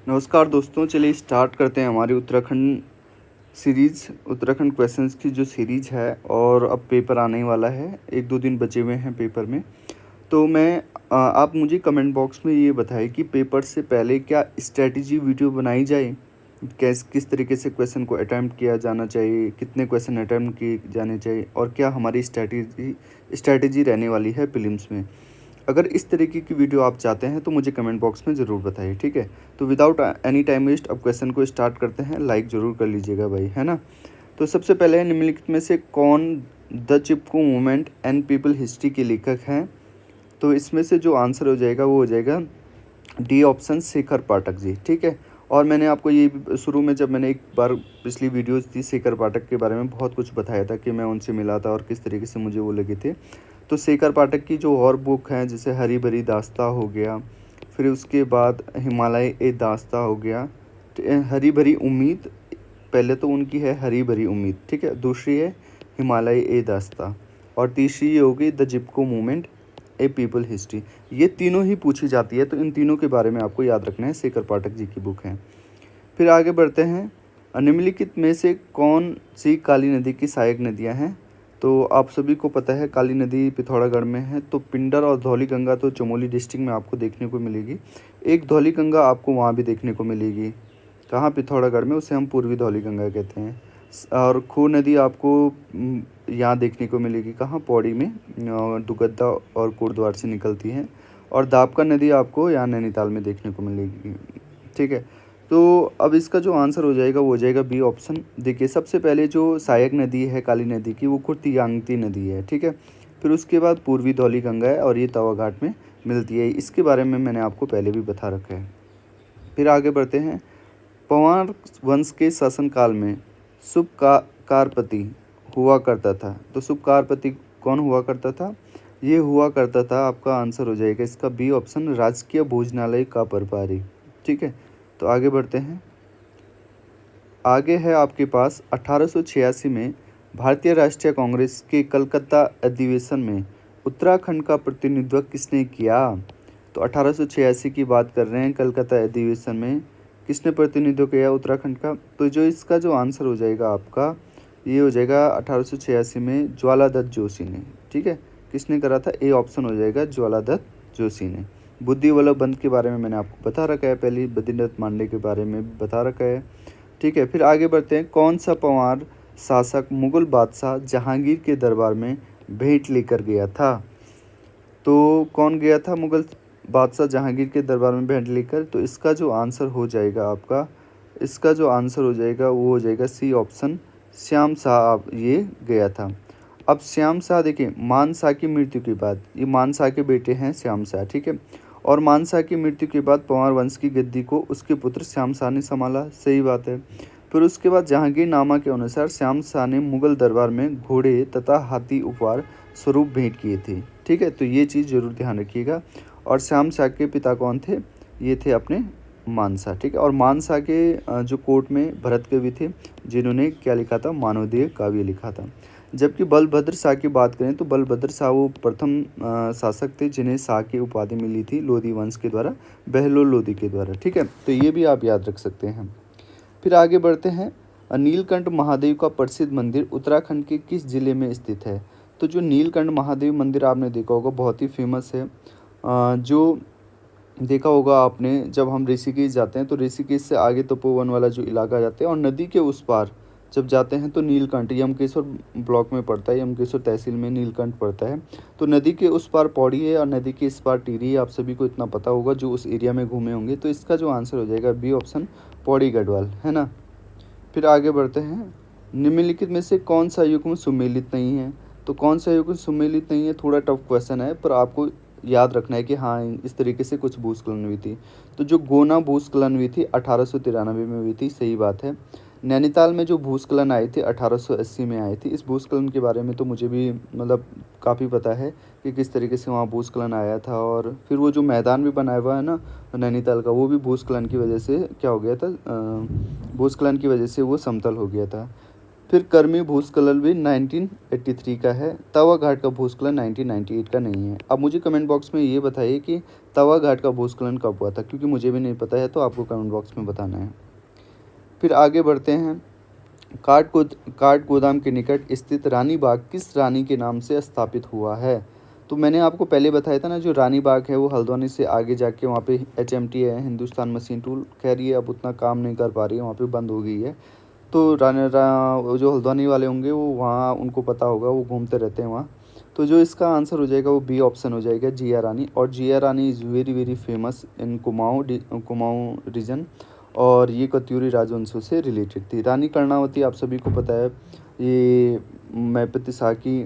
नमस्कार दोस्तों, चलिए स्टार्ट करते हैं हमारी उत्तराखंड उत्तराखंड क्वेश्चंस की जो सीरीज़ है। और अब पेपर आने ही वाला है, 1-2 दिन बचे हुए हैं पेपर में। तो आप मुझे कमेंट बॉक्स में ये बताएं कि पेपर से पहले क्या स्ट्रैटेजी वीडियो बनाई जाए, किस तरीके से क्वेश्चन को अटैम्प्ट किया जाना चाहिए, कितने क्वेश्चन अटैम्प्ट किए जाने चाहिए और क्या हमारी स्ट्रैटेजी रहने वाली है प्रीलिम्स में। अगर इस तरीके की वीडियो आप चाहते हैं तो मुझे कमेंट बॉक्स में ज़रूर बताइए, ठीक है। तो विदाउट एनी टाइम वेस्ट अब क्वेश्चन को स्टार्ट करते हैं। लाइक ज़रूर कर लीजिएगा भाई, है ना। तो सबसे पहले निम्नलिखित में से कौन the Chipko movement and people history के लेखक हैं। तो इसमें से जो आंसर हो जाएगा वो हो जाएगा डी ऑप्शन, शेखर पाठक जी, ठीक है। और मैंने आपको ये शुरू में जब मैंने एक बार पिछली वीडियोस थी शेखर पाठक के बारे में बहुत कुछ बताया था कि मैं उनसे मिला था और किस तरीके से मुझे वो लगे थे। तो शेखर पाठक की जो और बुक हैं जैसे हरी भरी दास्ता हो गया, फिर उसके बाद हिमालय ए दास्ता हो गया, हरी भरी उम्मीद, पहले तो उनकी है हरी भरी उम्मीद, ठीक है, दूसरी है हिमालय ए दास्ता और तीसरी ये होगी the Chipko movement a people history. ये तीनों ही पूछी जाती है, तो इन तीनों के बारे में आपको याद रखना है, शेखर पाठक जी की बुक है। फिर आगे बढ़ते हैं, निम्नलिखित में से कौन सी काली नदी की सहायक नदियां हैं। तो आप सभी को पता है काली नदी पिथौरागढ़ में है। तो पिंडर और धौली गंगा तो चमोली डिस्ट्रिक्ट में आपको देखने को मिलेगी। एक धौली गंगा आपको वहाँ भी देखने को मिलेगी, कहाँ, पिथौरागढ़ में, उसे हम पूर्वी धौली गंगा कहते हैं। और खो नदी आपको यहाँ देखने को मिलेगी, कहाँ, पौड़ी में, दुगद्दा और कोटद्वार से निकलती है। और दाबका नदी आपको यहाँ नैनीताल में देखने को मिलेगी, ठीक है। तो अब इसका जो आंसर हो जाएगा वो हो जाएगा बी ऑप्शन। देखिए सबसे पहले जो सहायक नदी है काली नदी की वो खुद यांगती नदी है, ठीक है। फिर उसके बाद पूर्वी धौली गंगा है और ये तवा घाट में मिलती है। इसके बारे में मैंने आपको पहले भी बता रखा है। फिर आगे बढ़ते हैं, पवार वंश के शासनकाल में कारपति हुआ करता था। तो कारपति कौन हुआ करता था, ये हुआ करता था, आपका आंसर हो जाएगा इसका बी ऑप्शन, राजकीय भोजनालय का प्रभारी, ठीक है। तो आगे बढ़ते हैं, आगे है आपके पास 1886 में भारतीय राष्ट्रीय कांग्रेस के कलकत्ता अधिवेशन में उत्तराखंड का प्रतिनिधित्व किसने किया। तो 1886 की बात कर रहे हैं, कलकत्ता अधिवेशन में किसने प्रतिनिधित्व किया उत्तराखंड का। तो जो इसका जो आंसर हो जाएगा आपका, ये हो जाएगा 1886 में ज्वालादत्त जोशी ने, ठीक है। किसने करा था, ए ऑप्शन हो जाएगा ज्वालादत्त जोशी ने। बुद्धि वल्लभ पंत के बारे में मैंने आपको बता रखा है, पहले बद्रीनाथ मांडे के बारे में भी बता रखा है, ठीक है। फिर आगे बढ़ते हैं, कौन सा पंवार शासक मुगल बादशाह जहांगीर के दरबार में भेंट लेकर गया था। तो कौन गया था मुगल बादशाह जहांगीर के दरबार में भेंट लेकर। तो इसका जो आंसर हो जाएगा आपका, इसका जो आंसर हो जाएगा वो हो जाएगा सी ऑप्शन, श्याम शाह ये गया था। अब श्याम शाह देखिए, मान शाह की मृत्यु के बाद, ये मान शाह के बेटे हैं श्याम शाह, ठीक है। और मान शाह की मृत्यु के बाद पंवार वंश की गद्दी को उसके पुत्र श्याम शाह ने संभाला, सही बात है। फिर उसके बाद जहांगीर नामा के अनुसार श्याम शाह ने मुगल दरबार में घोड़े तथा हाथी उपहार स्वरूप भेंट किए थे, ठीक है। तो ये चीज़ जरूर ध्यान रखिएगा। और श्याम शाह के पिता कौन थे, ये थे अपने मानसा, ठीक है। और मानसा के जो कोर्ट में भरत कवि थे जिन्होंने क्या लिखा था, मानवदेह काव्य लिखा था। जबकि बलभद्र शाह की बात करें तो बलभद्र शाह वो प्रथम शासक थे जिन्हें शाह की उपाधि मिली थी लोधी वंश के द्वारा, बहलोल लोधी के द्वारा, ठीक है। तो ये भी आप याद रख सकते हैं। फिर आगे बढ़ते हैं, नीलकंठ महादेव का प्रसिद्ध मंदिर उत्तराखंड के किस जिले में स्थित है। तो जो नीलकंठ महादेव मंदिर आपने देखा होगा, बहुत ही फेमस है। जो देखा होगा आपने, जब हम ऋषिकेश जाते हैं तो ऋषिकेश से आगे तपोवन वाला जो इलाका जाते हैं और नदी के उस पार जब जाते हैं तो नीलकंठ, यमकेश्वर ब्लॉक में पड़ता है, यमकेश्वर तहसील में नीलकंठ पड़ता है। तो नदी के उस पार पौड़ी है और नदी के इस पार टिहरी है, आप सभी को इतना पता होगा जो उस एरिया में घूमे होंगे। तो इसका जो आंसर हो जाएगा बी ऑप्शन, पौड़ी गढ़वाल, है ना। फिर आगे बढ़ते हैं, निम्नलिखित में से कौन सा युग्म सुमेलित नहीं है। तो कौन सा युग्म सुमेलित नहीं है, थोड़ा टफ क्वेश्चन है, पर आपको याद रखना है कि हाँ इस तरीके से कुछ भूस्खलन हुई थी। तो जो गोना भूस्खलन हुई थी 1893 में हुई थी, सही बात है। नैनीताल में जो भूस्खलन आए थे 1880 में आए थे। इस भूस्खलन के बारे में तो मुझे भी मतलब काफ़ी पता है कि किस तरीके से वहाँ भूस्खलन आया था। और फिर वो जो मैदान भी बनाया हुआ है ना नैनीताल का, वो भी भूस्खलन की वजह से क्या हो गया था, भूस्खलन की वजह से वो समतल हो गया था। फिर कर्मी भूस्खलन भी 1983 का है। तवा घाट का भूस्खलन 1998 का नहीं है। अब मुझे कमेंट बॉक्स में ये बताइए कि तवा घाट का भूस्खलन कब हुआ था, क्योंकि मुझे भी नहीं पता है, तो आपको कमेंट बॉक्स में बताना है। फिर आगे बढ़ते हैं। काठ गोदाम के निकट स्थित रानी बाग किस रानी के नाम से स्थापित हुआ है? तो मैंने आपको पहले बताया था ना, जो रानी बाग है वो हल्द्वानी से आगे जाके वहाँ पे HMT है, हिंदुस्तान मशीन टूल। खैर ये अब उतना काम नहीं कर पा रही है, वहाँ पे बंद हो गई है। तो वो जो हल्द्वानी वाले होंगे वो वहाँ उनको पता होगा, वो घूमते रहते हैं वहाँ। तो जो इसका आंसर हो जाएगा वो बी ऑप्शन हो जाएगा, जिया रानी। और Jiya Rani is very very famous in Kumaon region, और ये कत्यूरी राजवंशों से रिलेटेड थी। रानी कर्णावती आप सभी को पता है, ये मैपति शाह की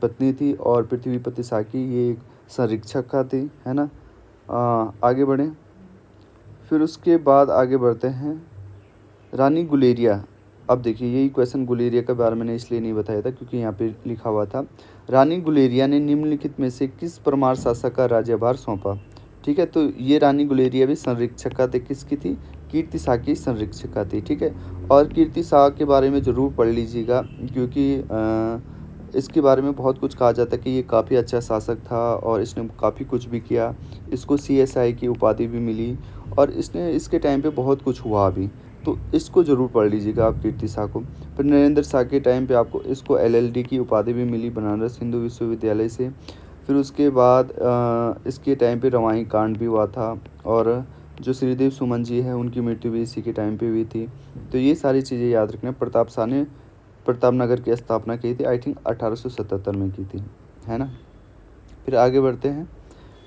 पत्नी थी, और पृथ्वीपति शाह की ये एक संरक्षक थी, है ना। आगे बढ़ें। फिर उसके बाद आगे बढ़ते हैं। रानी गुलेरिया। अब देखिए यही क्वेश्चन गुलेरिया के बारे में मैंने इसलिए नहीं बताया था क्योंकि यहाँ पे लिखा हुआ था, रानी गुलेरिया ने निम्नलिखित में से किस परमार शासक का राज्यभार सौंपा? ठीक है, तो ये रानी गुलेरिया भी संरक्षिका थी, किसकी थी? कीर्ति शाह की संरक्षिका थी। ठीक है, और कीर्ति शाह के बारे में ज़रूर पढ़ लीजिएगा, क्योंकि इसके बारे में बहुत कुछ कहा जाता है कि ये काफ़ी अच्छा शासक था और इसने काफ़ी कुछ भी किया। इसको CSI की उपाधि भी मिली, और इसके टाइम पे बहुत कुछ हुआ भी। तो इसको ज़रूर पढ़ लीजिएगा आप, कीर्ति शाह को। फिर नरेंद्र शाह के टाइम पे आपको इसको LLD की उपाधि भी मिली बनारस हिंदू विश्वविद्यालय से। फिर उसके बाद इसके टाइम पे रवाई कांड भी हुआ था, और जो श्रीदेव सुमन जी हैं उनकी मृत्यु भी इसी के टाइम पे हुई थी। तो ये सारी चीज़ें याद रखना। प्रताप शाह ने प्रतापनगर की स्थापना की थी, आई थिंक 1877 में की थी, है ना। फिर आगे बढ़ते हैं।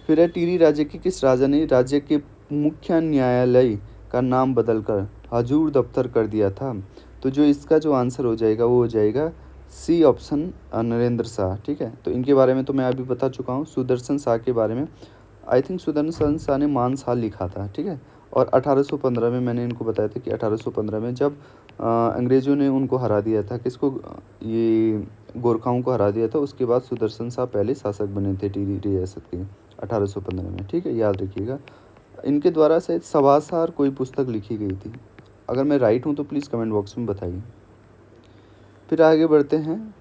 फिर है, टिहरी राज्य के किस राजा ने राज्य के मुख्य न्यायालय का नाम बदलकर हजूर दफ्तर कर दिया था? तो जो इसका जो आंसर हो जाएगा वो हो जाएगा सी ऑप्शन, नरेंद्र शाह। ठीक है, तो इनके बारे में तो मैं अभी बता चुका हूँ। सुदर्शन शाह के बारे में, आई थिंक सुदर्शन शाह ने मानसाल लिखा था। ठीक है, और 1815 में मैंने इनको बताया था कि 1815 में जब अंग्रेज़ों ने उनको हरा दिया था, किसको? ये गोरखाओं को हरा दिया था। उसके बाद सुदर्शन शाह पहले शासक बने थे टिहरी रियासत के 1815 में। ठीक है, याद रखिएगा। इनके द्वारा शायद सभासार कोई पुस्तक लिखी गई थी। अगर मैं राइट हूँ तो प्लीज़ कमेंट बॉक्स में बताइए। फिर आगे बढ़ते हैं।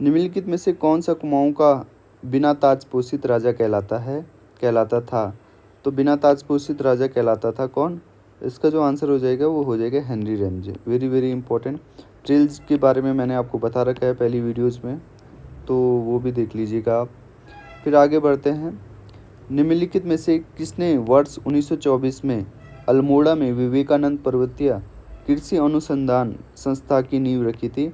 निम्नलिखित में से कौन सा कुमाऊँ का बिना ताज पोषित राजा कहलाता था? तो बिना ताज पोषित राजा कहलाता था कौन? इसका जो आंसर हो जाएगा वो हो जाएगा Henry Ramsay. Very very important. Trills के बारे में मैंने आपको बता रखा है पहली वीडियोज़ में, तो वो भी देख लीजिएगा आप। फिर आगे बढ़ते हैं। निम्नलिखित में से किसने वर्ष 1924 में अल्मोड़ा में विवेकानंद पर्वतीय कृषि अनुसंधान संस्था की नींव रखी थी?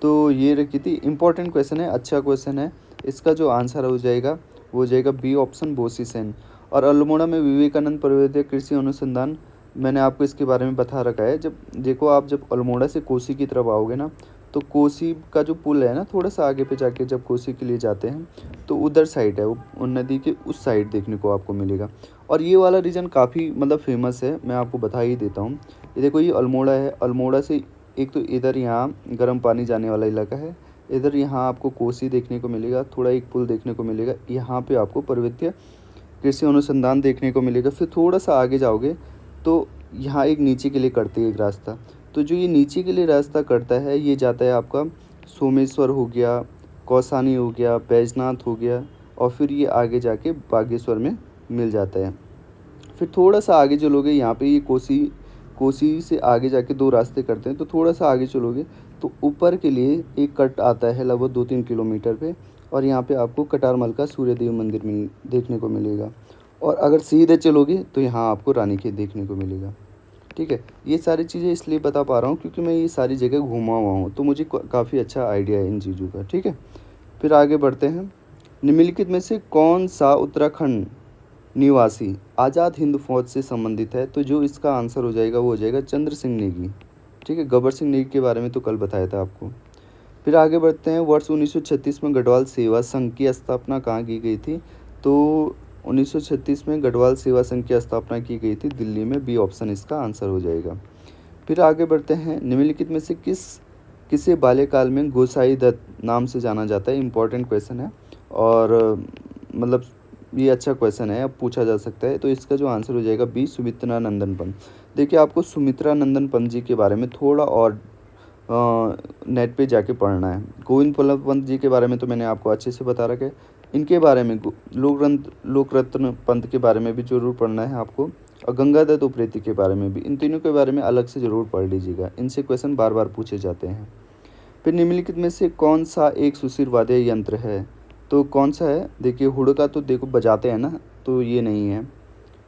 तो ये रखी थी, इंपॉर्टेंट क्वेश्चन है, अच्छा क्वेश्चन है। इसका जो आंसर हो जाएगा वो हो जाएगा बी ऑप्शन, बोसी सेन। और अल्मोड़ा में विवेकानंद पर्वतीय कृषि अनुसंधान, मैंने आपको इसके बारे में बता रखा है। जब देखो, आप जब अल्मोड़ा से कोसी की तरफ आओगे ना, तो कोसी का जो पुल है ना, थोड़ा सा आगे पे जाके जब कोसी के लिए जाते हैं तो उधर साइड है, वो नदी के उस साइड देखने को आपको मिलेगा। और ये वाला रीजन काफ़ी मतलब फेमस है, मैं आपको बता ही देता हूँ। ये देखो, ये अल्मोड़ा है। अल्मोड़ा से एक तो इधर यहाँ गर्म पानी जाने वाला इलाका है, इधर यहाँ आपको कोसी देखने को मिलेगा, थोड़ा एक पुल देखने को मिलेगा, यहाँ पे आपको पर्वतीय कृषि अनुसंधान देखने को मिलेगा। फिर थोड़ा सा आगे जाओगे तो यहाँ एक नीचे के लिए करती है एक रास्ता। तो जो ये नीचे के लिए रास्ता करता है, ये जाता है आपका सोमेश्वर हो गया, कौसानी हो गया, बैजनाथ हो गया, और फिर ये आगे जाके बागेश्वर में मिल जाता है। फिर थोड़ा सा आगे चलोगे, यहाँ पे ये कोसी से आगे जाके दो रास्ते करते हैं। तो थोड़ा सा आगे चलोगे तो ऊपर के लिए एक कट आता है लगभग 2-3 किलोमीटर पे, और यहाँ पे आपको कटारमल का सूर्यदेव मंदिर देखने को मिलेगा। और अगर सीधे चलोगे तो यहाँ आपको रानीखेत देखने को मिलेगा। ठीक है, ये सारी चीज़ें इसलिए बता पा रहा हूँ क्योंकि मैं ये सारी जगह घूमा हुआ हूँ, तो मुझे काफ़ी अच्छा आइडिया है इन चीज़ों का। ठीक है, फिर आगे बढ़ते हैं। निम्नलिखित में से कौन सा उत्तराखंड निवासी आज़ाद हिंद फौज से संबंधित है? तो जो इसका आंसर हो जाएगा वो हो जाएगा चंद्र सिंह नेगी। ठीक है, गब्बर सिंह नेगी के बारे में तो कल बताया था आपको। फिर आगे बढ़ते हैं। वर्ष 1936 में गढ़वाल सेवा संघ की स्थापना कहाँ की गई थी? तो 1936 में गढ़वाल सेवा संघ की स्थापना की गई थी दिल्ली में। बी ऑप्शन इसका आंसर हो जाएगा। फिर आगे बढ़ते हैं। निम्नलिखित में से किसे बाल्यकाल में गोसाई दत्त नाम से जाना जाता है? इंपॉर्टेंट क्वेश्चन है, और मतलब ये अच्छा क्वेश्चन है, अब पूछा जा सकता है। तो इसका जो आंसर हो जाएगा बी, सुमित्रा नंदन पंत। देखिए, आपको सुमित्रा नंदन पंत जी के बारे में थोड़ा और नेट पे जाके पढ़ना है। गोविंद बल्लभ पंत जी के बारे में तो मैंने आपको अच्छे से बता रखा है। इनके बारे में लोकरत्न पंत के बारे में भी ज़रूर पढ़ना है आपको, और गंगादत्त उप्रेती के बारे में भी। इन तीनों के बारे में अलग से ज़रूर पढ़ लीजिएगा, इनसे क्वेश्चन बार बार पूछे जाते हैं। फिर निम्नलिखित में से कौन सा एक सुशिर वाद्य यंत्र है? तो कौन सा है? देखिए, हुड़का तो देखो बजाते हैं ना, तो ये नहीं है।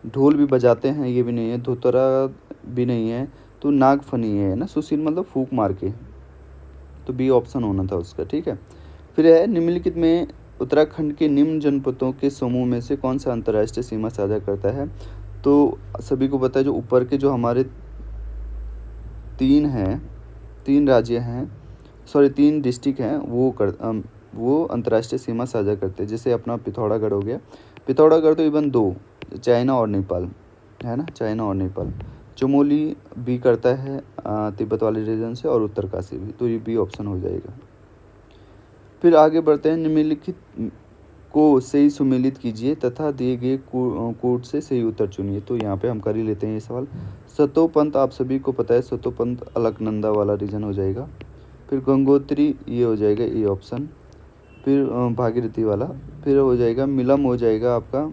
ढोल भी बजाते हैं, ये भी नहीं है। धोतरा भी नहीं है, तो नागफनी है ना। सुशील मतलब फूंक मार के, तो बी ऑप्शन होना था उसका, ठीक है। फिर है निम्नलिखित में उत्तराखंड के निम्न जनपदों के समूह में से कौन सा अंतर्राष्ट्रीय सीमा साझा करता है? तो सभी को पता है, जो ऊपर के जो हमारे तीन राज्य हैं, सॉरी 3 डिस्ट्रिक्ट हैं, वो अंतर्राष्ट्रीय सीमा साझा करते हैं। जैसे अपना पिथौरागढ़ हो गया। पिथौरागढ़ तो इवन 2, चाइना और नेपाल है ना, चाइना और नेपाल। चमोली भी करता है तिब्बत वाले रीजन से, और उत्तरकाशी भी, तो ये बी ऑप्शन हो जाएगा। फिर आगे बढ़ते हैं। निम्नलिखित को सही सुमेलित कीजिए तथा दिए गए कोड से सही उत्तर चुनिए। तो यहाँ पे हम कर ही लेते हैं ये सवाल। सतोपंत आप सभी को पता है, सतोपंत अलकनंदा वाला रीजन हो जाएगा। फिर गंगोत्री ये हो जाएगा ए ऑप्शन। फिर भागीरथी वाला। फिर हो जाएगा मिलम, हो जाएगा आपका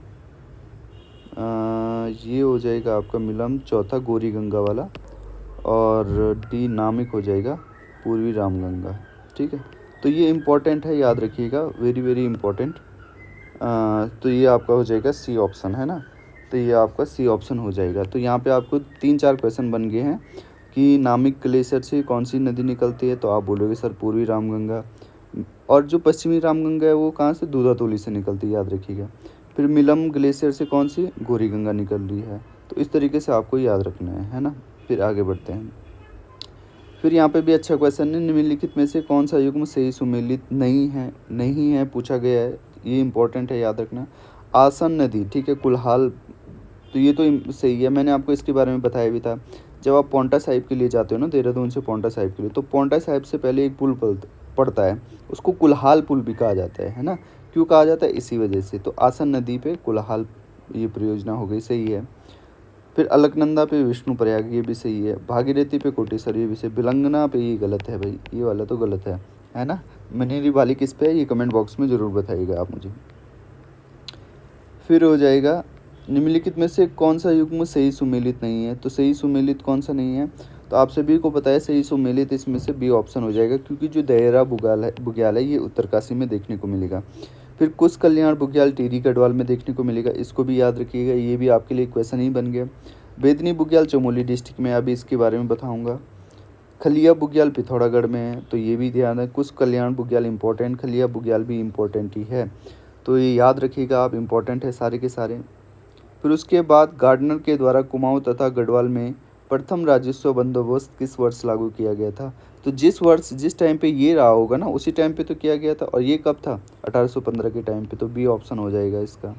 ये हो जाएगा आपका मिलम, चौथा गौरी गंगा वाला, और डी नामिक हो जाएगा पूर्वी रामगंगा, ठीक है। तो ये इम्पोर्टेंट है, याद रखिएगा, वेरी वेरी इम्पोर्टेंट। तो ये आपका हो जाएगा सी ऑप्शन, है ना। तो ये आपका सी ऑप्शन हो जाएगा। तो यहाँ पे आपको 3-4 क्वेश्चन बन गए हैं कि नामिक ग्लेशियर से कौन सी नदी निकलती है, तो आप बोलोगे सर पूर्वी रामगंगा। और जो पश्चिमी रामगंगा है वो कहाँ से? दूधातोली से निकलती है, याद रखिएगा। फिर मिलम ग्लेशियर से कौन सी? गौरी गंगा निकल रही है। तो इस तरीके से आपको याद रखना है ना। फिर आगे बढ़ते हैं। फिर यहाँ पे भी अच्छा क्वेश्चन है। निम्नलिखित में से कौन सा युग्म सही सुमेलित नहीं है पूछा गया है। ये इंपॉर्टेंट है, याद रखना। आसन नदी, ठीक है, कुल्हाल, तो ये तो सही है। मैंने आपको इसके बारे में बताया भी था। जब आप पांवटा साहिब के लिए जाते हो ना, देहरादून से पांवटा साहिब के लिए, तो पांवटा साहिब से पहले एक पुल पड़ता है, उसको कुल्हाल पुल भी कहा जाता है ना। क्यों कहा जाता है? इसी वजह से। तो आसन नदी पे कुल्हाल ये परियोजना हो गई, सही है। फिर अलकनंदा पे विष्णु प्रयाग, ये भी सही है। भागीरथी पे कोटेश्वर, ये भी सही। बिलंगना पे ये गलत है भाई, ये वाला तो गलत है ना। मनेरी वाली किस पे है, ये कमेंट बॉक्स में ज़रूर बताइएगा आप मुझे। फिर हो जाएगा निम्नलिखित में से कौन सा युग्म सही सुमेलित नहीं है? तो सही सुमेलित कौन सा नहीं है? तो आप सभी को पता है सही सुमेलित इसमें से बी ऑप्शन हो जाएगा, क्योंकि जो दायरा बुग्याल है ये उत्तरकाशी में देखने को मिलेगा। फिर कुश कल्याण बुग्याल टिहरी गढ़वाल में देखने को मिलेगा, इसको भी याद रखिएगा, ये भी आपके लिए क्वेश्चन ही बन गया। बेदनी बुग्याल चमोली डिस्ट्रिक्ट में, अभी इसके बारे में बताऊँगा। खलिया बुग्याल पिथौरागढ़ में है, तो ये भी ध्यान है। कुश कल्याण बुग्याल इंपॉर्टेंट, खलिया बुग्याल भी इम्पोर्टेंट ही है, तो ये याद रखिएगा आप, इम्पोर्टेंट है सारे के सारे। फिर उसके बाद गार्डनर के द्वारा कुमाऊं तथा गढ़वाल में प्रथम राजस्व बंदोबस्त किस वर्ष लागू किया गया था? तो जिस टाइम पे ये रहा होगा ना, उसी टाइम पे तो किया गया था। और ये कब था? 1815 के टाइम पे, तो बी ऑप्शन हो जाएगा इसका।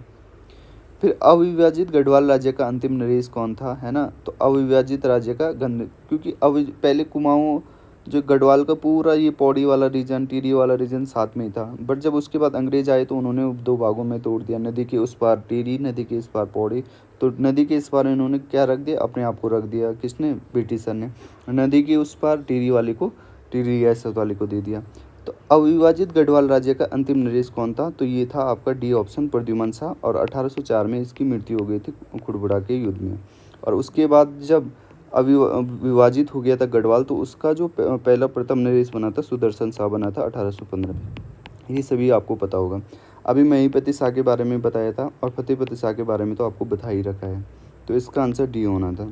फिर अविभाजित गढ़वाल राज्य का अंतिम नरेश कौन था, है ना? तो अविभाजित राज्य का क्योंकि पहले कुमाऊं जो गढ़वाल का पूरा ये पौड़ी वाला रीजन, टिहरी वाला रीजन साथ में ही था, बट जब उसके बाद अंग्रेज आए तो उन्होंने 2 भागों में तोड़ दिया। नदी के उस पार टिहरी, नदी के इस पार पौड़ी। तो नदी के इस पार इन्होंने क्या रख दिया? अपने आप को रख दिया। किसने? ब्रिटिशर ने। नदी के उस पार टिहरी वाले को, टिहरी रियासत वाले को दे दिया। तो अविभाजित गढ़वाल राज्य का अंतिम नरेश कौन था? तो ये था आपका डी ऑप्शन, प्रद्युमन शाह। और 1804 में इसकी मृत्यु हो गई थी खुड़बुड़ा के युद्ध में। और उसके बाद जब विभाजित हो गया था गढ़वाल, तो उसका जो पहला प्रथम नरेश बना था सुदर्शन शाह बना था 1815 में। ये सभी आपको पता होगा। अभी महिपति शाह के बारे में बताया था, और फतेहपति शाह के बारे में तो आपको बता ही रखा है, तो इसका आंसर डी होना था।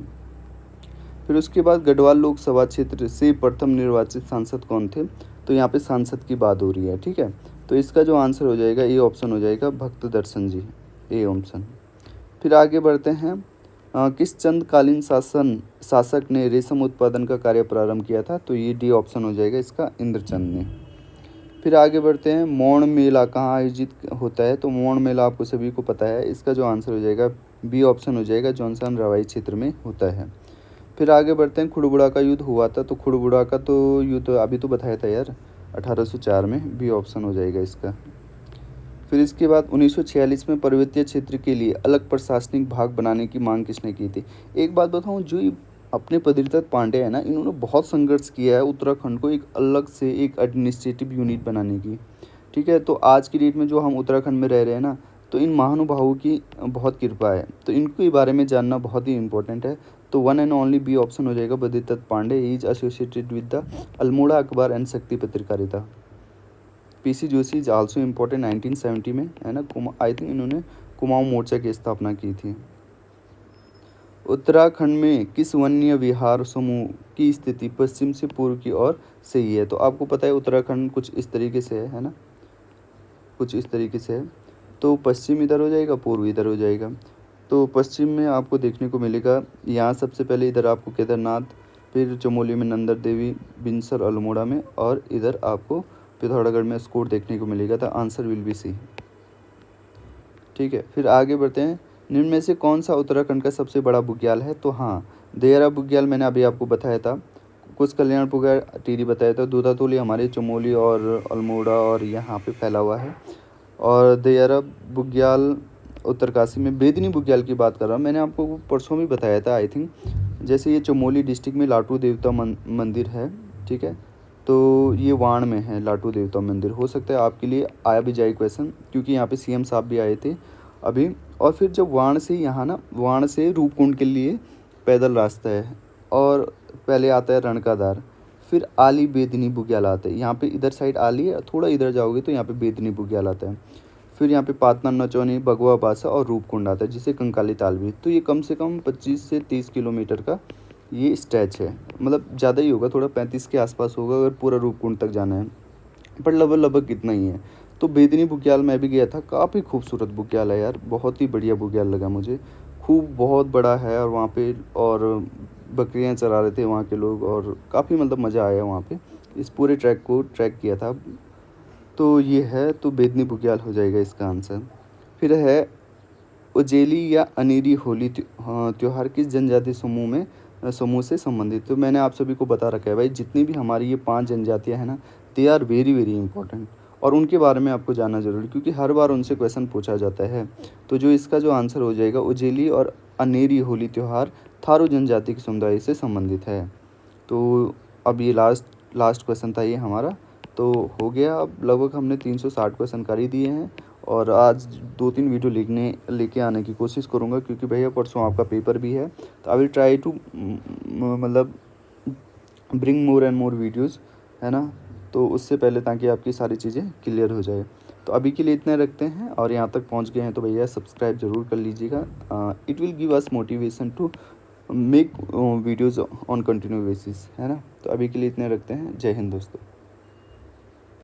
फिर उसके बाद गढ़वाल लोकसभा क्षेत्र से प्रथम निर्वाचित सांसद कौन थे? तो यहाँ पे सांसद की बात हो रही है, ठीक है। तो इसका जो आंसर हो जाएगा, ये ऑप्शन हो जाएगा भक्त दर्शन जी, ए ऑप्शन। फिर आगे बढ़ते हैं। किस चंदकालीन शासक ने रेशम उत्पादन का कार्य प्रारंभ किया था? तो ये डी ऑप्शन हो जाएगा इसका, इंद्रचंद ने। फिर आगे बढ़ते हैं। मौन मेला कहाँ आयोजित होता है? तो मौन मेला आपको सभी को पता है, इसका जो आंसर हो जाएगा बी ऑप्शन हो जाएगा, जॉनसन रवाई क्षेत्र में होता है। फिर आगे बढ़ते हैं। खुड़बुड़ा का युद्ध हुआ था, तो खुड़बुड़ा का तो युद्ध अभी तो बताया था यार, 1804 में, बी ऑप्शन हो जाएगा इसका। फिर इसके बाद 1946 में पर्वतीय क्षेत्र के लिए अलग प्रशासनिक भाग बनाने की मांग किसने की थी? एक बात बताऊं, जो अपने पतिदत्त पांडे है ना, इन्होंने बहुत संघर्ष किया है उत्तराखंड को एक अलग से एक एडमिनिस्ट्रेटिव यूनिट बनाने की। ठीक है, तो आज की डेट में जो हम उत्तराखंड में रह रहे हैं ना, तो इन महानुभावों की बहुत कृपा है, तो इनके बारे में जानना बहुत ही इंपॉर्टेंट है। तो one and only B option हो जाएगा, Patidatt Pande is associated with the Almora Akhbar and Shakti पत्रकारिता। PC Joshi is also important 1970 में, है ना, आई थिंक इन्होंने कुमाऊं मोर्चा की स्थापना की थी। उत्तराखंड में किस वन्य विहार समूह की स्थिति पश्चिम से पूर्व की ओर सही है? तो आपको पता है उत्तराखंड कुछ इस तरीके से है ना, कुछ इस तरीके से है। तो पश्चिम इधर हो जाएगा, पूर्व इधर हो जाएगा। तो पश्चिम में आपको देखने को मिलेगा, यहाँ सबसे पहले इधर आपको केदारनाथ, फिर चमोली में नंदा देवी, बिनसर अल्मोड़ा में, और इधर आपको पिथौरागढ़ में स्कोर देखने को मिलेगा। था आंसर विल बी सी। ठीक है, फिर आगे बढ़ते हैं। निम्न में से कौन सा उत्तराखंड का सबसे बड़ा बुग्याल है? तो हाँ, देहरा बुग्याल मैंने अभी आपको बताया था। कुछ कल्याण बुग्याल टीरी बताया था। दूधातोली हमारे चमोली और अल्मोड़ा और यहाँ पे फैला हुआ है। और देहरा बुग्याल उत्तरकाशी में। बेदनी बुग्याल की बात कर रहा हूँ, मैंने आपको परसों भी बताया था आई थिंक। जैसे ये चमोली डिस्ट्रिक्ट में लाटू देवता मंदिर है। ठीक है, तो ये वाण में है लाटू देवता मंदिर। हो सकता है आपके लिए आया भी जाए क्वेश्चन, क्योंकि यहाँ पे सीएम साहब भी आए थे अभी। और फिर जब वाण से यहाँ ना, वाण से रूपकुंड के लिए पैदल रास्ता है, और पहले आता है रणकादार, फिर आली बेदनी बुग्याल आता है। यहाँ पे इधर साइड आली है, थोड़ा इधर जाओगे तो यहाँ पे बेदनी बुग्याल आता है। फिर यहाँ पे पातना, नचौनी, भगवा बासा और रूपकुंड आता है, जिसे कंकाली ताल भी। तो ये कम से कम 25 से 30 किलोमीटर का ये स्ट्रेच है, मतलब ज़्यादा ही होगा, थोड़ा 35 के आसपास होगा अगर पूरा रूपकुंड तक जाना है, पर लगभग कितना ही है। तो बेदनी बुग्याल मैं भी गया था, काफ़ी खूबसूरत बुग्याल है यार, बहुत ही बढ़िया बुग्याल लगा मुझे। खूब बहुत बड़ा है, और वहाँ पे और बकरियाँ चरा रहे थे वहाँ के लोग, और काफ़ी मतलब मज़ा आया वहाँ पे। इस पूरे ट्रैक को ट्रैक किया था। तो ये है, तो बेदनी बुग्याल हो जाएगा इसका आंसर। फिर है उजेली या अनेरी होली त्योहार किस जनजातीय समूह से संबंधित? तो मैंने आप सभी को बता रखा है भाई, जितनी भी हमारी ये 5 जनजातियाँ हैं ना, they are very very important, और उनके बारे में आपको जानना ज़रूरी, क्योंकि हर बार उनसे क्वेश्चन पूछा जाता है। तो जो इसका जो आंसर हो जाएगा, उजेली और अनेरी होली त्यौहार थारू जनजाति के समुदाय से संबंधित है। तो अब ये लास्ट क्वेश्चन था ये हमारा, तो हो गया। अब लगभग हमने 360 क्वेश्चन कर ही दिए हैं, और आज 2-3 वीडियो लेके आने की कोशिश करूँगा, क्योंकि भैया परसों आपका पेपर भी है। तो आई विल ट्राई टू मतलब bring more and more videos, है ना, तो उससे पहले, ताकि आपकी सारी चीज़ें क्लियर हो जाए। तो अभी के लिए इतना रखते हैं, और यहाँ तक पहुँच गए हैं तो भैया सब्सक्राइब ज़रूर कर लीजिएगा। It will give us motivation to make videos on continue basis, है ना। तो अभी के लिए इतने रखते हैं। जय हिंद दोस्तों।